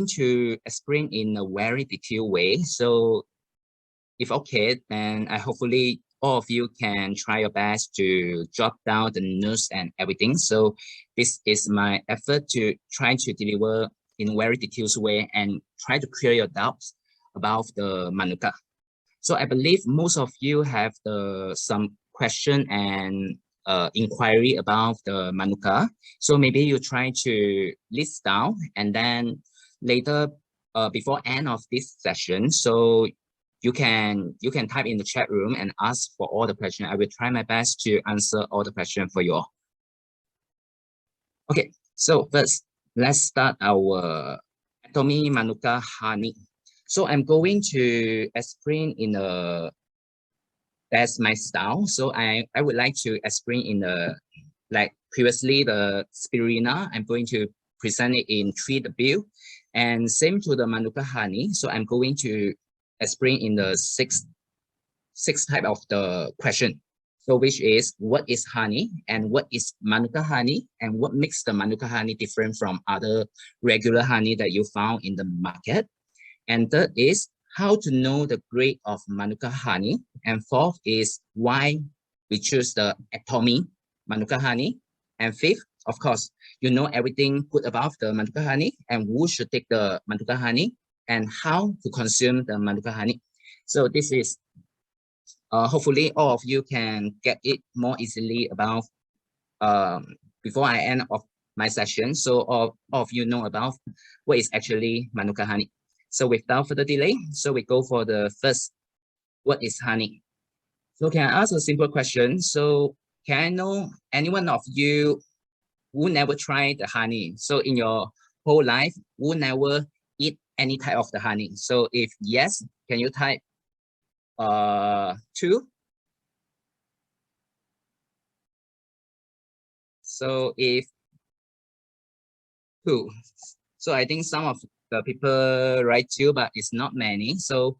going to explain in a very detailed way. So if okay, then I hopefully all of you can try your best to jot down the notes and everything. So this is my effort to try to deliver in a very detailed way and try to clear your doubts about the Manuka. So I believe most of you have some question and inquiry about the Manuka. So maybe you try to list down, and then later before end of this session, so you can type in the chat room and ask for all the questions. I will try my best to answer all the questions for you all. Okay, so first let's start our ATOMY Manuka honey. So I'm going to explain in a, that's my style. So I would like to explain in the, like previously the spirulina, I'm going to present it in 3W, and same to the Manuka honey. So I'm going to explain in the six type of the question. So which is what is honey and what is Manuka honey and what makes the Manuka honey different from other regular honey that you found in the market. And third is how to know the grade of Manuka honey. And fourth is why we choose the ATOMY Manuka honey. And fifth, of course, you know everything good about the Manuka honey and who should take the Manuka honey and how to consume the Manuka honey. So this is hopefully all of you can get it more easily about before I end of my session. So all of you know about what is actually Manuka honey. So without further delay, so we go for the first, what is honey? So can I ask a simple question? So can I know anyone of you who never tried the honey? So in your whole life, who never eat any type of the honey? So if yes, can you type 2? So if 2, so I think some of the people write 2, but it's not many. So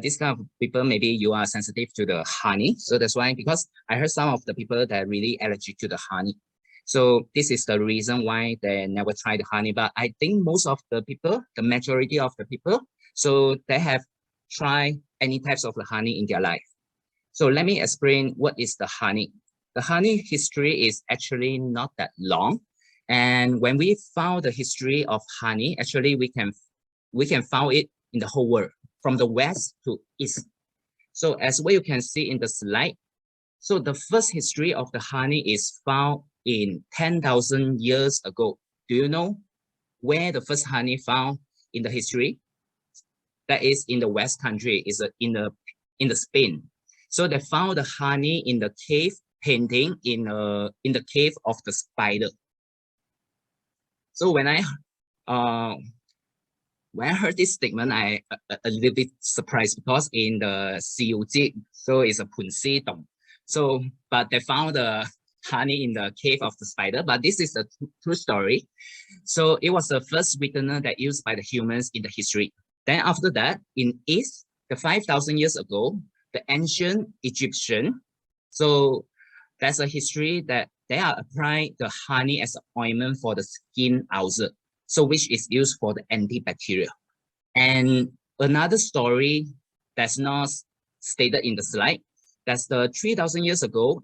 this kind of people, maybe you are sensitive to the honey. So that's why, because I heard some of the people that are really allergic to the honey. So this is the reason why they never tried the honey. But I think most of the people, the majority of the people, so they have tried any types of the honey in their life. So let me explain what is the honey. The honey history is actually not that long. And when we found the history of honey, actually we can find it in the whole world, from the west to east. So as what you can see in the slide, so the first history of the honey is found in 10,000 years ago. Do you know where the first honey found in the history? That is in the West country, is in the Spain. So they found the honey in the cave painting in the cave of the spider. So when I heard this statement, I a little bit surprised, because in the 西游记, so it's a 盆溪洞. So but they found the honey in the cave of the spider, but this is a true story. So it was the first sweetener that used by the humans in the history. Then after that, in East, the 5,000 years ago, the ancient Egyptian, so that's a history that they are applying the honey as an ointment for the skin ulcer, so which is used for the antibacterial. And another story that's not stated in the slide, that's the 3,000 years ago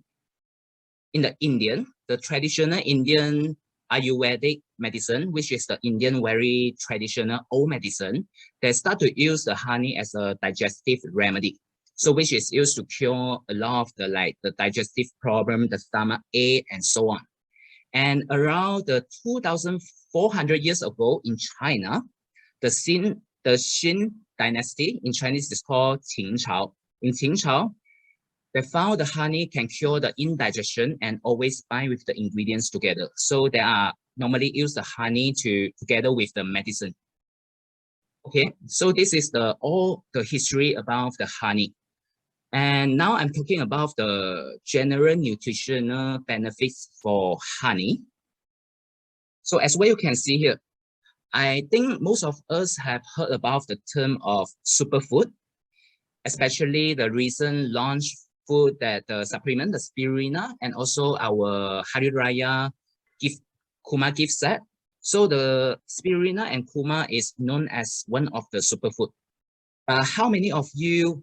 in the Indian, the traditional Indian Ayurvedic medicine, which is the Indian very traditional old medicine, they start to use the honey as a digestive remedy. So which is used to cure a lot of the digestive problem, the stomach ache, and so on. And around the 2,400 years ago in China, the Xin dynasty, in Chinese is called Qing Chao. In Qing Chao, they found the honey can cure the indigestion and always bind with the ingredients together. So they are normally use the honey together with the medicine. Okay, so this is all the history about the honey. And now I'm talking about the general nutritional benefits for honey. So as well you can see here, I think most of us have heard about the term of superfood, especially the recent launch food that the supplement, the spirulina, and also our Hari Raya Kuma gift set. So the spirulina and kuma is known as one of the superfood. How many of you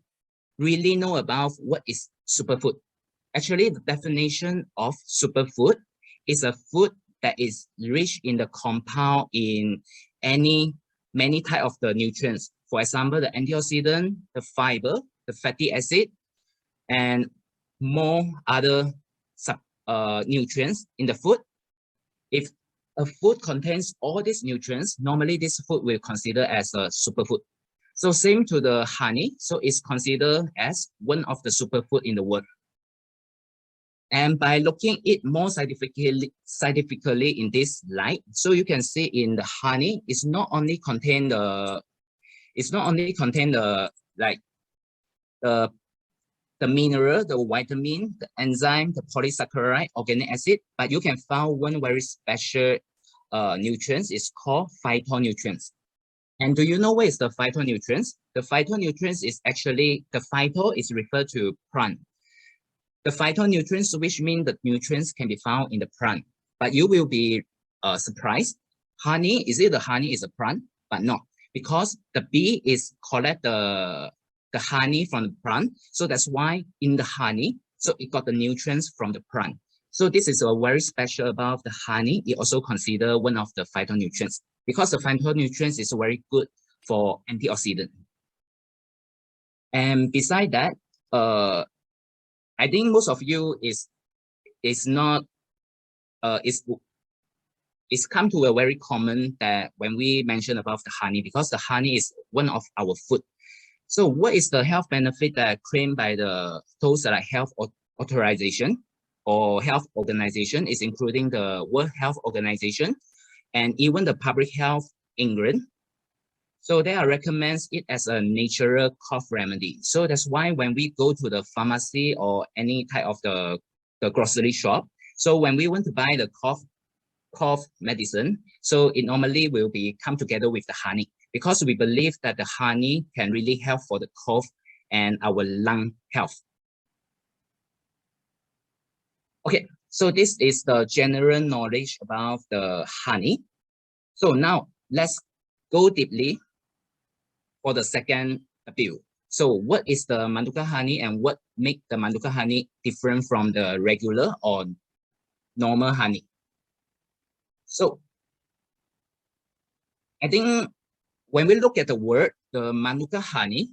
really know about what is superfood? Actually, the definition of superfood is a food that is rich in the compound in many type of the nutrients. For example, the antioxidant, the fiber, the fatty acid, and more other nutrients in the food. If a food contains all these nutrients, normally this food will consider as a superfood. So same to the honey, so it's considered as one of the superfood in the world. And by looking it more scientifically in this light, so you can see in the honey, it's not only contain the like the mineral, the vitamin, the enzyme, the polysaccharide, organic acid, but you can find one very special nutrients. It's called phytonutrients. And do you know what is the phytonutrients? The phytonutrients is actually, the phyto is referred to plant. The phytonutrients, which mean the nutrients can be found in the plant. But you will be surprised. Honey, is it the honey is a plant? But not, because the bee is collect the honey from the plant. So that's why in the honey, so it got the nutrients from the plant. So this is a very special about the honey. It also considered one of the phytonutrients because the phytonutrients is very good for antioxidant. And beside that, I think most of you is come to a very common that when we mention about the honey, because the honey is one of our food. So what is the health benefit that claimed by those that are health authorization or health organization, is including the World Health Organization and even the Public Health England. So they recommends it as a natural cough remedy. So that's why when we go to the pharmacy or any type of the grocery shop, so when we want to buy the cough medicine, so it normally will be come together with the honey, because we believe that the honey can really help for the cough and our lung health. Okay, so this is the general knowledge about the honey. So now let's go deeply for the second view. So what is the Manuka honey and what make the Manuka honey different from the regular or normal honey? So I think when we look at the word, the Manuka honey,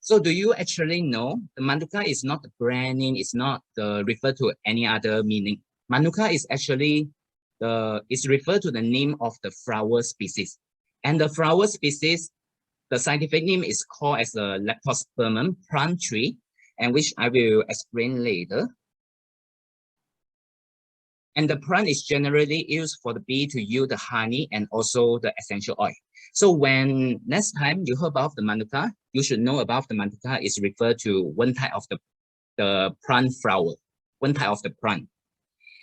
so do you actually know the Manuka is not the brand name, it's not referred to any other meaning. Manuka is actually is referred to the name of the flower species. And the flower species, the scientific name is called as a leptospermum plant tree, and which I will explain later. And the plant is generally used for the bee to yield the honey and also the essential oil. So when next time you hear about the Manuka, you should know about the Manuka is referred to one type of the plant flower, one type of the plant.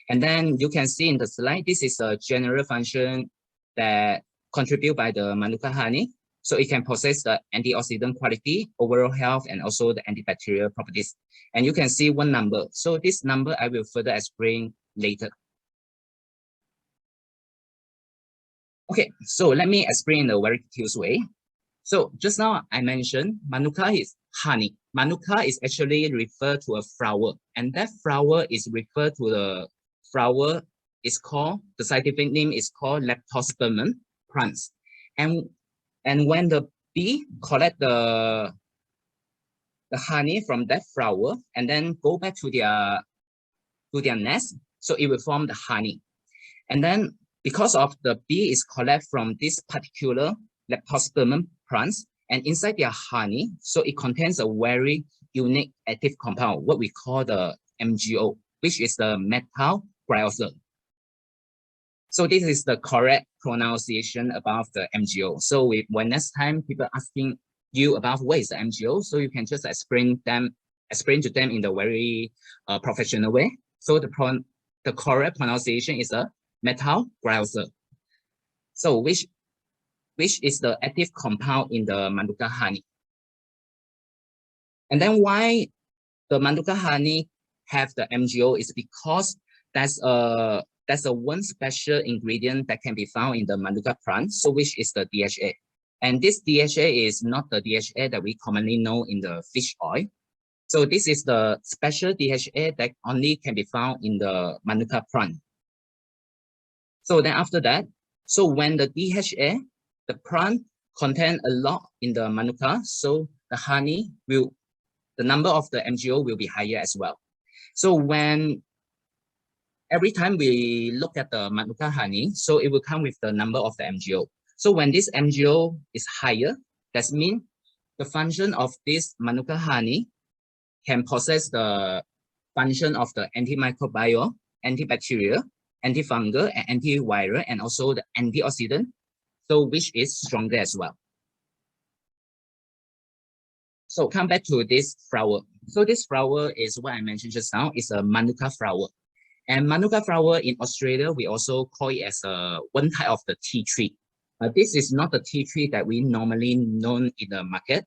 And then you can see in the slide, this is a general function that contribute by the Manuka honey. So it can possess the antioxidant quality, overall health, and also the antibacterial properties. And you can see one number. So this number I will further explain later. Okay, so let me explain in a very cute way. So just now I mentioned Manuka is honey. Manuka is actually referred to a flower, and that flower is referred to the flower is called, the scientific name is called leptospermum plants. And when the bee collect the honey from that flower and then go back to their nest, so it will form the honey. And then because of the bee is collect from this particular leptospermum plants, and inside their honey, so it contains a very unique active compound, what we call the MGO, which is the methyl glycol. So this is the correct pronunciation about the MGO. So when next time people asking you about what is the MGO, so you can just explain to them in the very professional way. So the correct pronunciation is a methyl glycol. So which is the active compound in the Manuka honey. And then why the Manuka honey have the MGO is because that's there's a one special ingredient that can be found in the Manuka plant, so which is the DHA. And this DHA is not the DHA that we commonly know in the fish oil. So this is the special DHA that only can be found in the Manuka plant. So then after that, so when the DHA, the plant contain a lot in the Manuka, so the honey will, the number of the MGO will be higher as well. So when every time we look at the Manuka honey, so it will come with the number of the MGO. So when this MGO is higher, that means the function of this Manuka honey can possess the function of the antimicrobial, antibacterial, antifungal, and antiviral, and also the antioxidant, so which is stronger as well. So come back to this flower. So this flower is what I mentioned just now, is a Manuka flower. And Manuka flower in Australia, we also call it as one type of the tea tree. This is not the tea tree that we normally known in the market,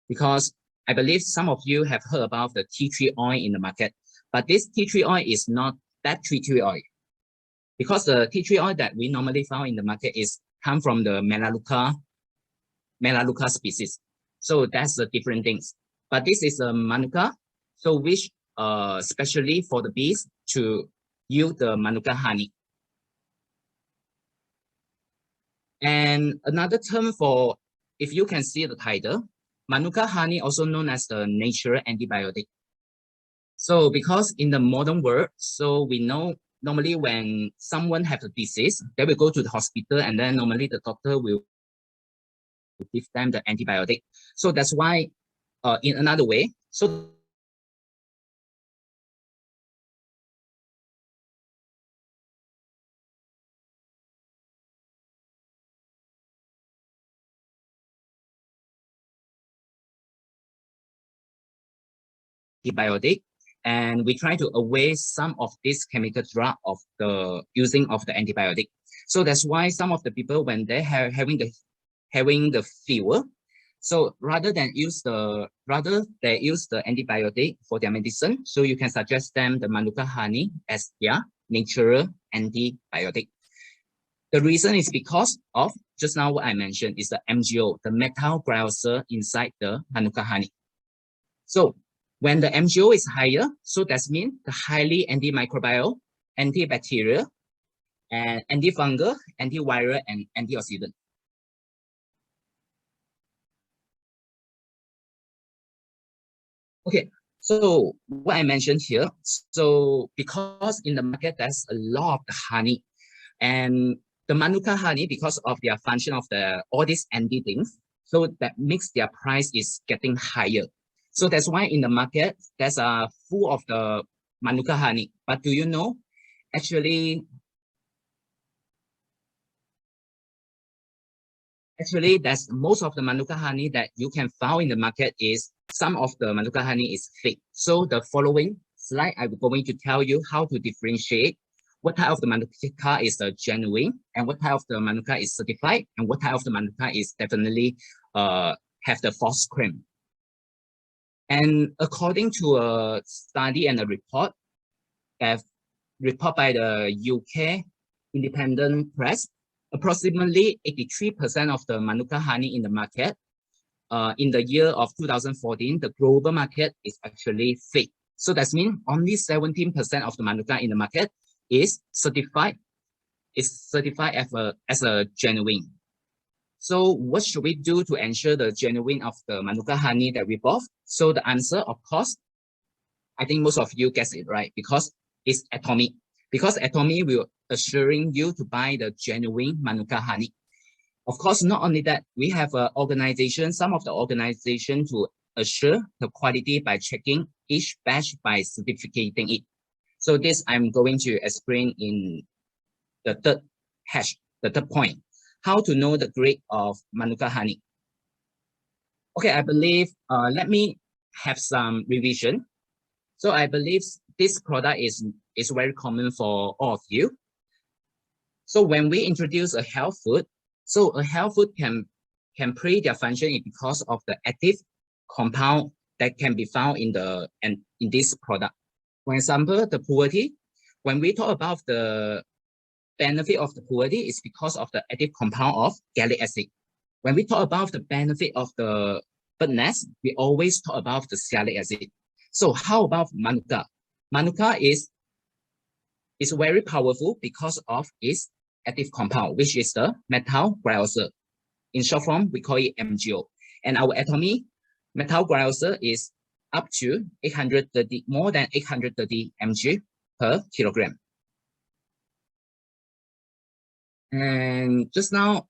because I believe some of you have heard about the tea tree oil in the market, but this tea tree oil is not that tea tree oil, because the tea tree oil that we normally found in the market is come from the Melaleuca species. So that's the different things. But this is a Manuka, so which especially for the bees to yield the Manuka honey. And another term for, if you can see the title, Manuka honey, also known as the natural antibiotic. So because in the modern world, so we know normally when someone has a disease, they will go to the hospital, and then normally the doctor will give them the antibiotic. So that's why in another way, so antibiotic, and we try to avoid some of this chemical drug of the using of the antibiotic. So that's why some of the people, when they are having the fever, so rather they use the antibiotic for their medicine, so you can suggest them the Manuka honey as their natural antibiotic. The reason is because of just now what I mentioned is the MGO, the methyl glycol inside the Manuka honey. So when the MGO is higher, so that means the highly antimicrobial, antibacterial, and antifungal, antiviral, and antioxidant. Okay, so what I mentioned here, so because in the market there's a lot of the honey, and the Manuka honey, because of their function of all these anti things, so that makes their price is getting higher. So that's why in the market, there's a full of the Manuka honey. But do you know, actually that's most of the Manuka honey that you can find in the market is some of the Manuka honey is fake. So the following slide, I'm going to tell you how to differentiate what type of the Manuka is genuine, and what type of the Manuka is certified, and what type of the Manuka is definitely have the false claim. And according to a study and a report by the UK independent press, approximately 83% of the Manuka honey in the market in the year of 2014, the global market is actually fake. So that means only 17% of the Manuka in the market is certified as a genuine. So what should we do to ensure the genuine of the Manuka honey that we bought? So the answer, of course, I think most of you guess it right, because it's ATOMY. Because ATOMY will assuring you to buy the genuine Manuka honey. Of course, not only that, we have an organization, some of the organization to assure the quality by checking each batch by certificating it. So this I'm going to explain in the third point. How to know the grade of Manuka honey. Okay, I believe, let me have some revision. So I believe this product is very common for all of you. So when we introduce a health food, so a health food can play their function because of the active compound that can be found in this product. For example, the purity. When we talk about the benefit of the purity is because of the active compound of gallic acid. When we talk about the benefit of the birdnest, we always talk about the salicylic acid. So how about Manuka? Manuka is very powerful because of its active compound, which is the methyl glycol. In short form, we call it MgO. And our ATOMY methyl glycol is up to 830, more than 830 mg per kilogram. And just now,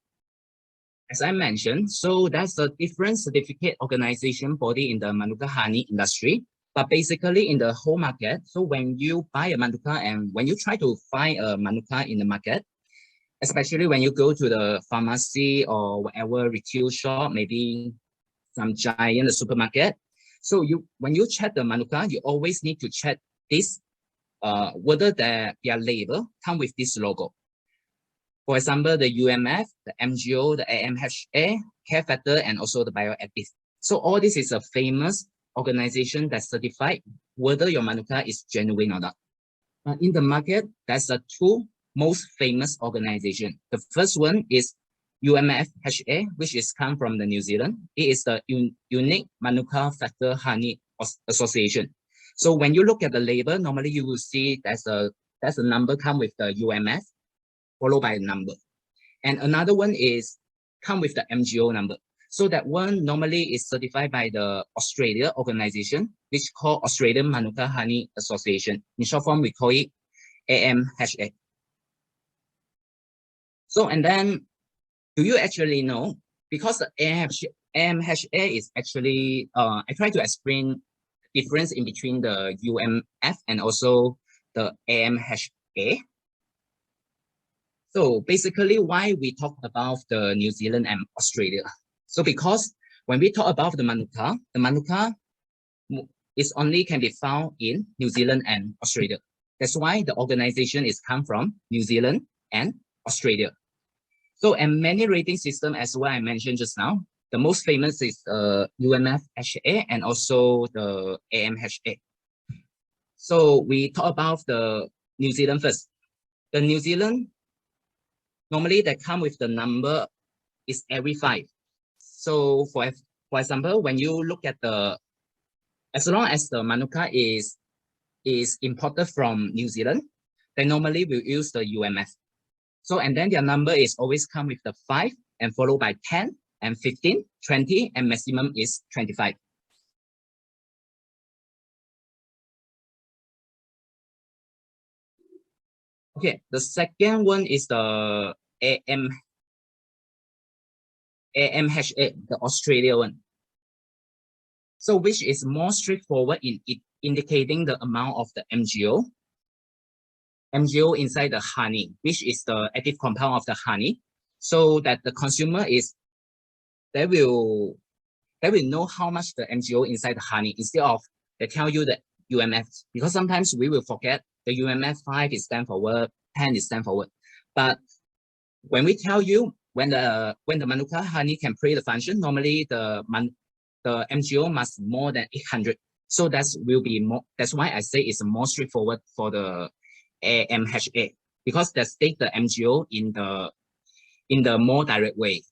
as I mentioned, so that's a different certificate organization body in the Manuka honey industry. But basically in the whole market, so when you buy a Manuka and when you try to find a Manuka in the market, especially when you go to the pharmacy or whatever retail shop, maybe some giant supermarket. So when you check the Manuka, you always need to check this, whether their label come with this logo. For example, the UMF, the MgO, the AMHA, care factor, and also the bioactive. So all this is a famous organization that certified whether your Manuka is genuine or not. But in the market, there's the two most famous organization. The first one is UMFHA, which is come from the New Zealand. It is the Unique Manuka Factor Honey Association. So when you look at the label, normally you will see there's a number come with the UMF, followed by a number. And another one is come with the MgO number. So that one normally is certified by the Australia organization, which called Australian Manuka Honey Association. In short form, we call it AMHA. So, and then, do you actually know, because the AMHA is actually, I try to explain the difference in between the UMF and also the AMHA. So basically why we talk about the New Zealand and Australia. So because when we talk about the Manuka is only can be found in New Zealand and Australia. That's why the organization is come from New Zealand and Australia. So, and many rating system as well I mentioned just now, the most famous is UMFHA and also the AMHA. So we talk about the New Zealand first. The New Zealand, normally they come with the number is every 5. So for example, when you look at as long as the Manuka is imported from New Zealand, they normally will use the UMF. So, and then their number is always come with the 5 and followed by 10 and 15, 20, and maximum is 25. Okay, the second one is the AMHA, the Australia one. So which is more straightforward in indicating the amount of the MgO inside the honey, which is the active compound of the honey, so that the consumer they will know how much the MgO inside the honey instead of they tell you the UMF, because sometimes we will forget the UMF 5 is stand for what, 10 is stand for what. But when we tell you when the Manuka honey can play the function, normally the MgO must more than 800. So will be more. That's why I say it's more straightforward for the AMHA, because they state the MgO in the more direct way.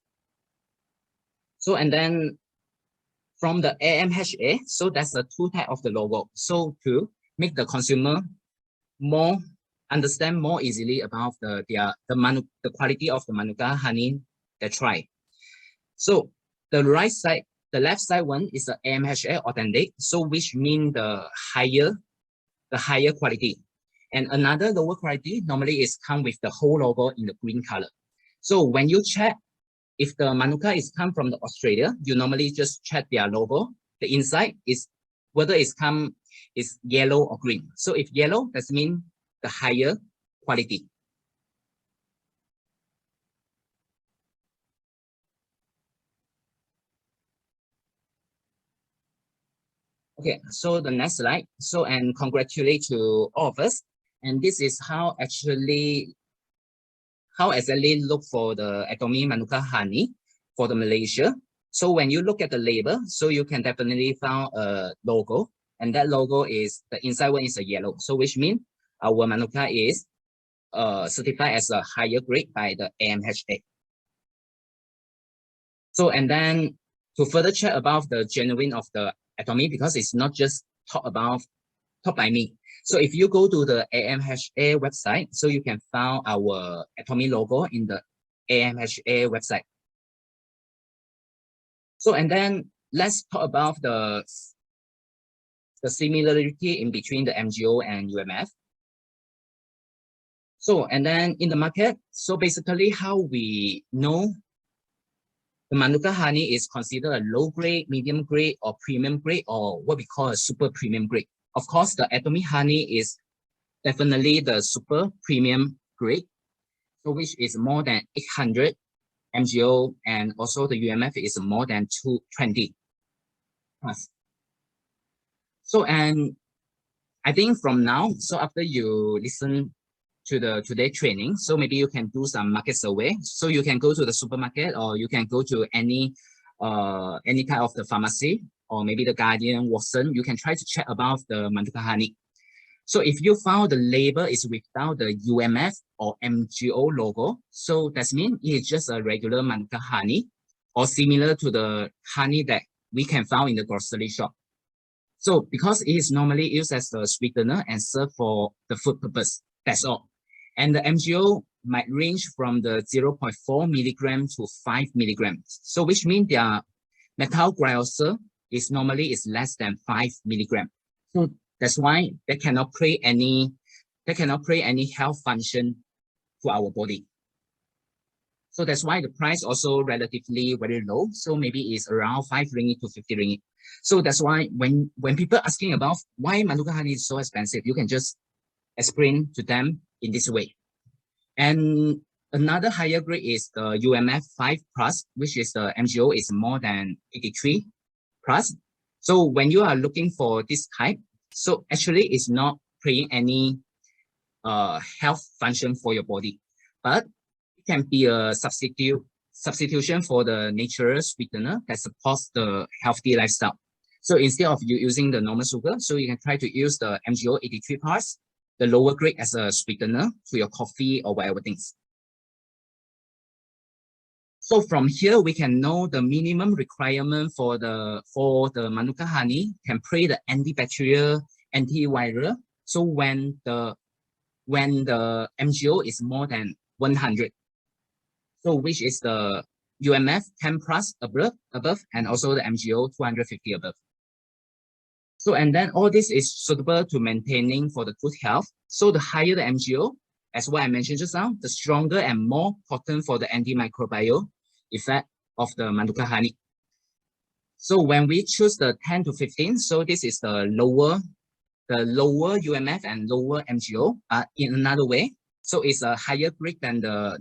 So and then from the AMHA, so that's the 2 type of the logo. So to make the consumer understand more easily about the quality of the Manuka honey they try. So the left side one is the AMHA authentic, so which means the higher quality. And another lower quality normally is come with the whole logo in the green color. So when you check if the Manuka is come from the Australia, you normally just check their logo. The inside is whether it's yellow or green. So if yellow, that means the higher quality. Okay, so the next slide. So, and congratulate to all of us. And this is how exactly look for the ATOMY Manuka honey for the Malaysia. So when you look at the label, so you can definitely find a logo, and that logo is the inside one is a yellow. So which means our Manuka is certified as a higher grade by the AMHA. So, and then to further check about the genuine of the ATOMY, because it's not just taught by me. So if you go to the AMHA website, so you can find our ATOMY logo in the AMHA website. So, and then let's talk about the similarity in between the MGO and UMF. So, and then in the market, so basically how we know the Manuka honey is considered a low grade, medium grade, or premium grade, or what we call a super premium grade. Of course, the ATOMY honey is definitely the super premium grade, so which is more than 800 MGO, and also the UMF is more than 220 plus. So, and I think from now, so after you listen to the today training, so maybe you can do some market survey. So you can go to the supermarket, or you can go to any kind of the pharmacy, or maybe the Guardian, Watson. You can try to check about the Manuka honey. So if you found the label is without the UMF or MGO logo, so that means it's just a regular Manuka honey, or similar to the honey that we can find in the grocery shop. So because it is normally used as a sweetener and served for the food purpose, that's all. And the MGO might range from the 0.4 milligram to 5 milligrams. So which means their methyl glycol is normally less than 5 milligram. So that's why they cannot play any health function to our body. So that's why the price also relatively very low. So maybe it's around 5 ringgit to 50 ringgit. So that's why when people asking about why Manuka honey is so expensive, you can just explain to them in this way. And another higher grade is the UMF 5 plus, which is the MGO is more than 83 plus. So when you are looking for this type, so actually it's not playing any health function for your body, but it can be a substitution for the natural sweetener that supports the healthy lifestyle. So instead of you using the normal sugar, so you can try to use the MGO 83 parts, the lower grade, as a sweetener to your coffee or whatever things. So from here, we can know the minimum requirement for the Manuka honey can play the antibacterial, antiviral. So when the MGO is more than 100, so which is the UMF 10 plus above, and also the MGO 250 above. So, and then all this is suitable to maintaining for the good health. So the higher the MGO, as what I mentioned just now, the stronger and more potent for the antimicrobial effect of the Manuka honey. So when we choose the 10 to 15, so this is the lower UMF and lower MGO. In another way, so it's a higher grade than the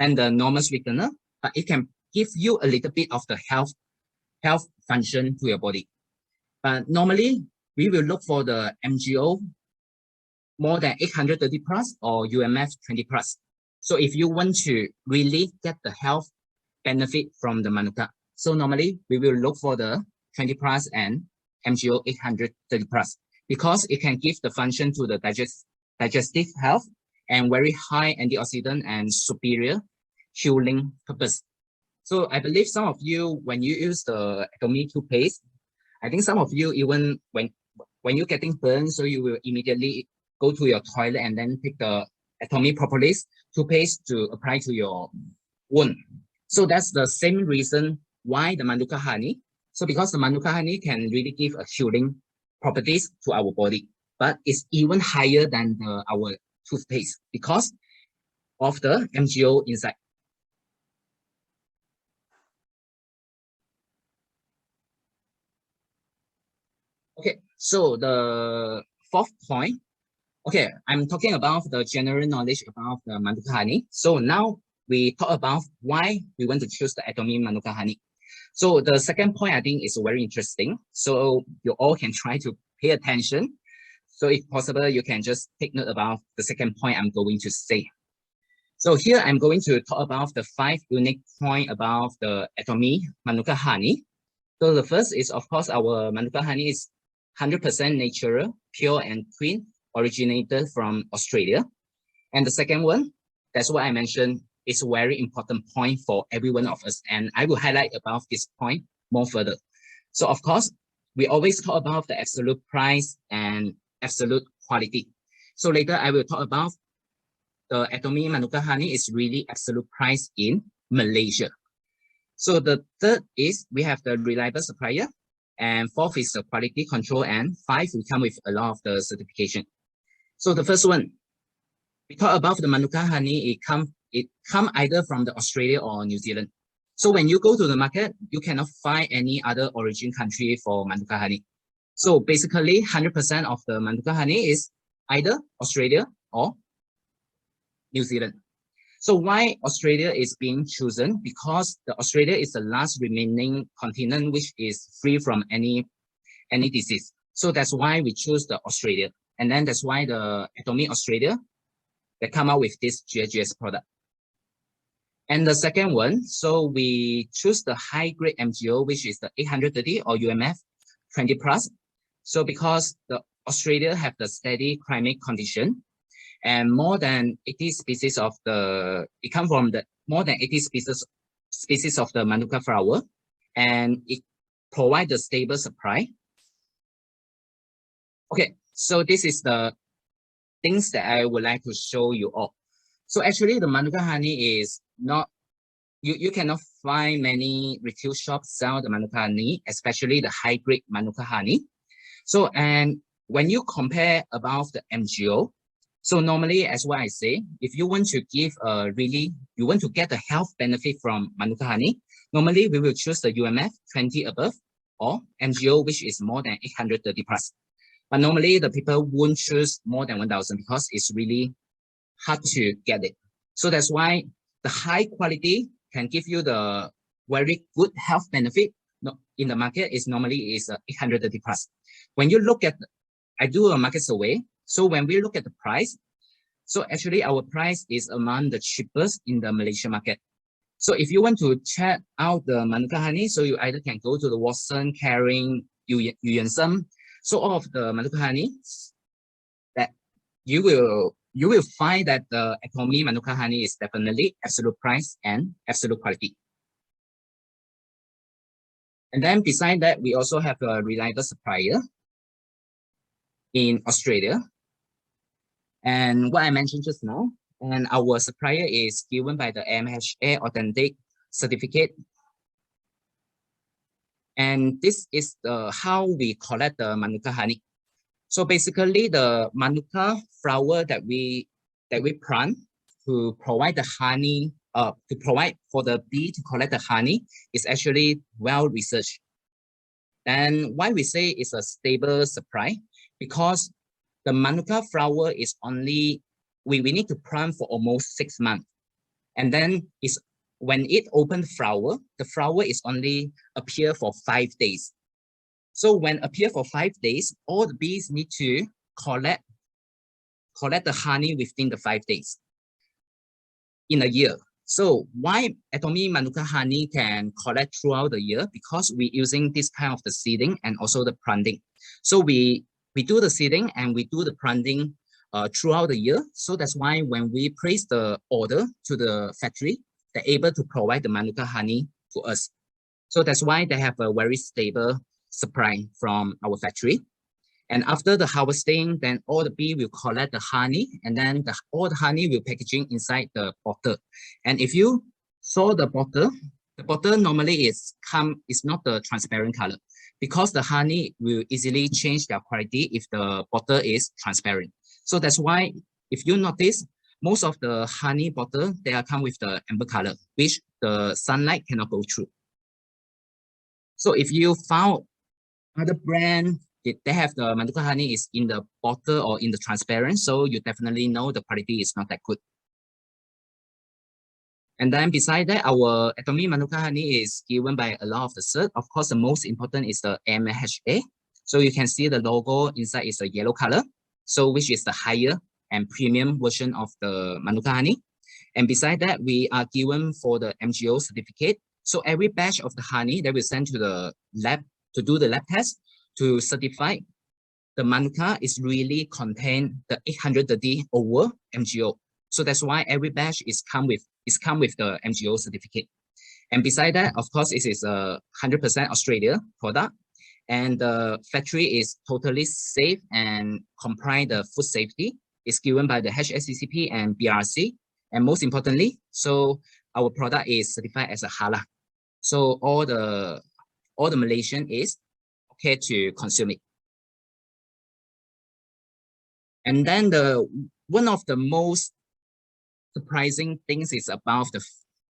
normal sweetener, but it can give you a little bit of the health function to your body. But normally, we will look for the MGO more than 830 plus or UMF 20 plus. So if you want to really get the health benefit from the Manuka, so normally we will look for the 20 plus and MGO 830 plus, because it can give the function to the digestive health and very high antioxidant and superior healing purpose. So I believe some of you, when you use the ATOMY toothpaste, I think some of you, even when you're getting burned, so you will immediately go to your toilet and then take the ATOMY Propolis toothpaste to apply to your wound. So that's the same reason why the Manuka honey. So because the Manuka honey can really give a healing properties to our body, but it's even higher than our toothpaste because of the MGO inside. Okay, so the fourth point. Okay, I'm talking about the general knowledge about the Manuka honey. So now we talk about why we want to choose the ATOMY Manuka honey. So the second point I think is very interesting. So you all can try to pay attention. So if possible, you can just take note about the second point I'm going to say. So here I'm going to talk about the 5 unique points about the ATOMY Manuka honey. So the first is, of course, our Manuka honey is 100% natural, pure and clean, originated from Australia. And the second one, that's what I mentioned, is a very important point for every one of us. And I will highlight about this point more further. So of course, we always talk about the absolute price and absolute quality. So later I will talk about the ATOMY Manuka honey is really absolute price in Malaysia. So the third is we have the reliable supplier, and fourth is the quality control, and five, we come with a lot of the certification. So the first one, we talk about the Manuka honey, it come either from the Australia or New Zealand. So when you go to the market, you cannot find any other origin country for Manuka honey. So basically 100% of the Manuka honey is either Australia or New Zealand. So why Australia is being chosen? Because the Australia is the last remaining continent which is free from any disease. So that's why we choose the Australia. And then that's why the ATOMY Australia, they come out with this GGS product. And the second one, so we choose the high grade MGO, which is the 830 or UMF 20 plus. So because the Australia have the steady climate condition, and more than 80 species of the, it comes from the more than 80 species of the Manuka flower, and it provides a stable supply. Okay, so this is the things that I would like to show you all. So actually the Manuka honey is not, you cannot find many retail shops sell the Manuka honey, especially the high grade Manuka honey. So, and when you compare about the MGO, so normally, as what I say, if you want to give you want to get a health benefit from Manuka honey, normally we will choose the UMF 20 above or MGO, which is more than 830 plus. But normally the people won't choose more than 1,000 because it's really hard to get it. So that's why the high quality can give you the very good health benefit in the market is normally 830 plus. When you look at, I do a market survey. So when we look at the price, so actually our price is among the cheapest in the Malaysian market. So if you want to check out the Manuka honey, so you either can go to the Watson, Caring, Yuansum. So all of the Manuka honey that you will find that the ATOMY Manuka honey is definitely absolute price and absolute quality. And then beside that, we also have a reliable supplier in Australia. And what I mentioned just now, and our supplier is given by the MHA authentic certificate. And this is how we collect the Manuka honey. So basically the Manuka flower that we plant to provide the honey, to provide for the bee to collect the honey is actually well researched. And why we say it's a stable supply, because the Manuka flower is only, we need to plant for almost 6 months. And then when it opens flower, the flower is only appear for 5 days. So when appear for 5 days, all the bees need to collect the honey within the 5 days in a year. So why ATOMY Manuka honey can collect throughout the year? Because we're using this kind of the seeding and also the planting. So we do the seeding and we do the planting throughout the year. So that's why when we place the order to the factory, they're able to provide the Manuka honey to us. So that's why they have a very stable supply from our factory. And after the harvesting, then all the bee will collect the honey, and then all the honey will packaging inside the bottle. And if you saw the bottle normally is not the transparent color, because the honey will easily change their quality if the bottle is transparent. So that's why if you notice, most of the honey bottle, they come with the amber color, which the sunlight cannot go through. So if you found other brand, they have the Manuka honey is in the bottle or in the transparent, so you definitely know the quality is not that good. And then beside that, our ATOMY Manuka honey is given by a lot of the cert. Of course, the most important is the MHA. So you can see the logo inside is a yellow color, so which is the higher and premium version of the Manuka honey. And beside that, we are given for the MGO certificate. So every batch of the honey that we send to the lab to do the lab test to certify the Manuka is really contain the 830 over MGO. So that's why every batch is come with the MGO certificate. And beside that, of course, it is a 100% Australia product. And the factory is totally safe and comply the food safety. It's given by the HACCP and BRC. And most importantly, so our product is certified as a halal. So all the Malaysian is okay to consume it. And then one of the most surprising things is about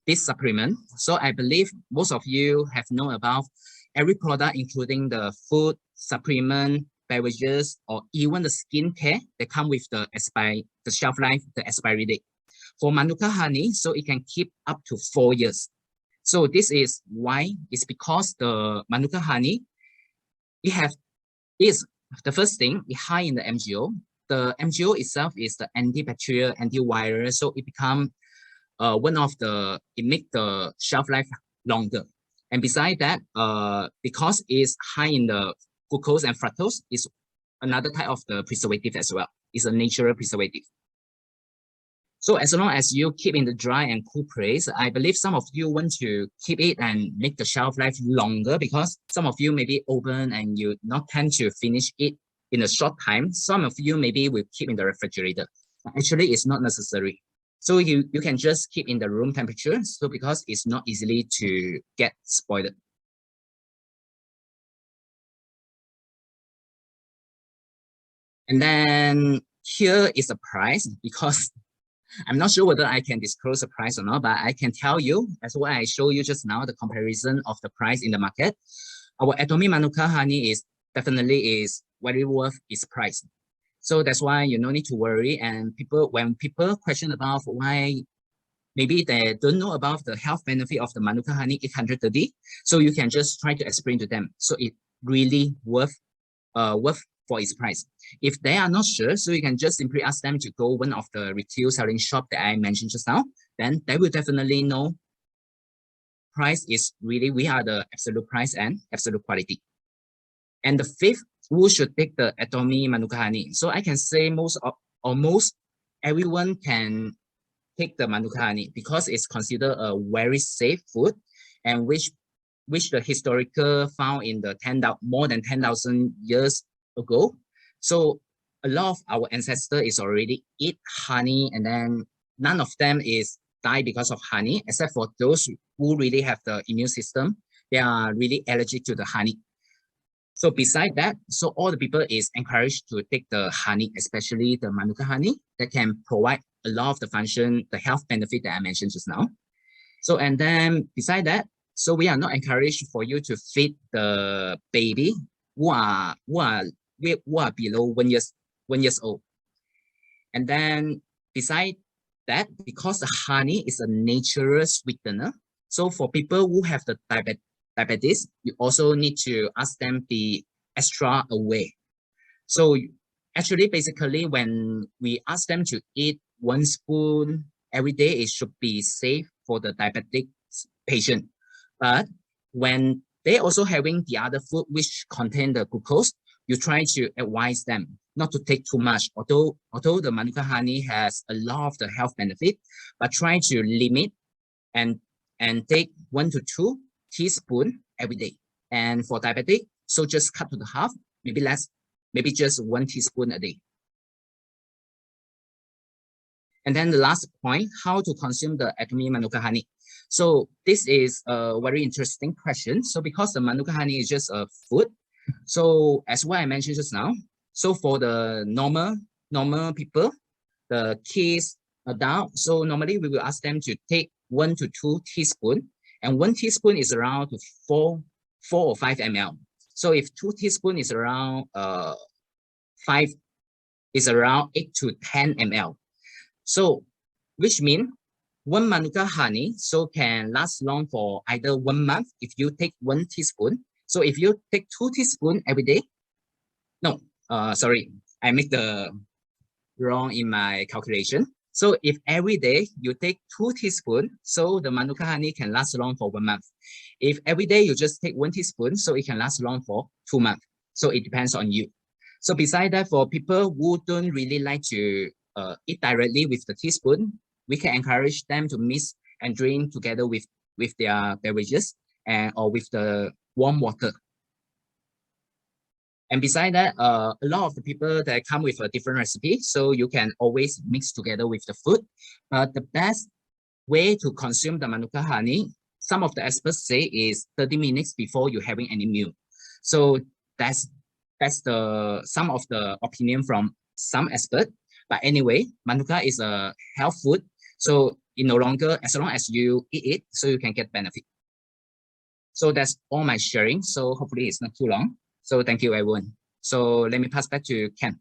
this supplement. So I believe most of you have known about every product, including the food, supplement, beverages, or even the skincare that come with the shelf life, the expiry date. For Manuka honey, so it can keep up to 4 years. So this is why, it's because the Manuka honey, is the first thing, it's high in the MGO. The MGO itself is the antibacterial, antiviral, so it become it make the shelf life longer. And beside that, because it's high in the glucose and fructose, is another type of the preservative as well. It's a natural preservative. So as long as you keep in the dry and cool place, I believe some of you want to keep it and make the shelf life longer, because some of you maybe open and you not tend to finish it in a short time. Some of you maybe will keep in the refrigerator. Actually, it's not necessary. So you can just keep in the room temperature, so because it's not easily to get spoiled. And then here is the price, because I'm not sure whether I can disclose the price or not, but I can tell you, as what I show you just now, the comparison of the price in the market. Our ATOMY Manuka honey is definitely very worth its price. So that's why you no need to worry. And when people question about why maybe they don't know about the health benefit of the Manuka honey 830, so you can just try to explain to them. So it really worth for its price. If they are not sure, so you can just simply ask them to go one of the retail selling shop that I mentioned just now. Then they will definitely know price is really, we are the absolute price and absolute quality. And the fifth, who should take the ATOMY Manuka honey? So I can say almost everyone can take the Manuka honey, because it's considered a very safe food, and which the historical found in the more than 10,000 years ago. So a lot of our ancestors is already eat honey, and then none of them is die because of honey, except for those who really have the immune system. They are really allergic to the honey. So beside that, so all the people is encouraged to take the honey, especially the Manuka honey, that can provide a lot of the function, the health benefit that I mentioned just now. So, and then beside that, so we are not encouraged for you to feed the baby who are below 1 years old. And then beside that, because the honey is a natural sweetener, so for people who have the diabetes, you also need to ask them be extra aware. So actually, basically, when we ask them to eat 1 spoon every day, it should be safe for the diabetic patient. But when they also having the other food which contain the glucose, you try to advise them not to take too much. Although the Manuka honey has a lot of the health benefit, but try to limit and take 1 to 2 teaspoons every day. And for diabetic, so just cut to the half, maybe less, maybe just 1 teaspoon a day. And then the last point, how to consume the ATOMY Manuka honey. So this is a very interesting question. So because the Manuka honey is just a food, so as what I mentioned just now, so for the normal people, the kids, adult, so normally we will ask them to take 1 to 2 teaspoons, and 1 teaspoon is around 4 or 5 ml. So if 2 teaspoons is around 8 to 10 ml. So which means 1 Manuka honey so can last long for either 1 month if you take 1 teaspoon. So if you take 2 teaspoons every day, sorry, I make the wrong in my calculation. So if every day you take 2 teaspoons, so the Manuka honey can last long for 1 month. If every day you just take 1 teaspoon, so it can last long for 2 months. So it depends on you. So beside that, for people who don't really like to eat directly with the teaspoon, we can encourage them to mix and drink together with their beverages or with the warm water. And beside that, a lot of the people that come with a different recipe, so you can always mix together with the food. But the best way to consume the Manuka honey, some of the experts say, is 30 minutes before you're having any meal. So that's some of the opinion from some experts. But anyway, Manuka is a health food, so it no longer, as long as you eat it, so you can get benefit. So that's all my sharing. So hopefully it's not too long. So thank you, everyone. So let me pass back to Ken.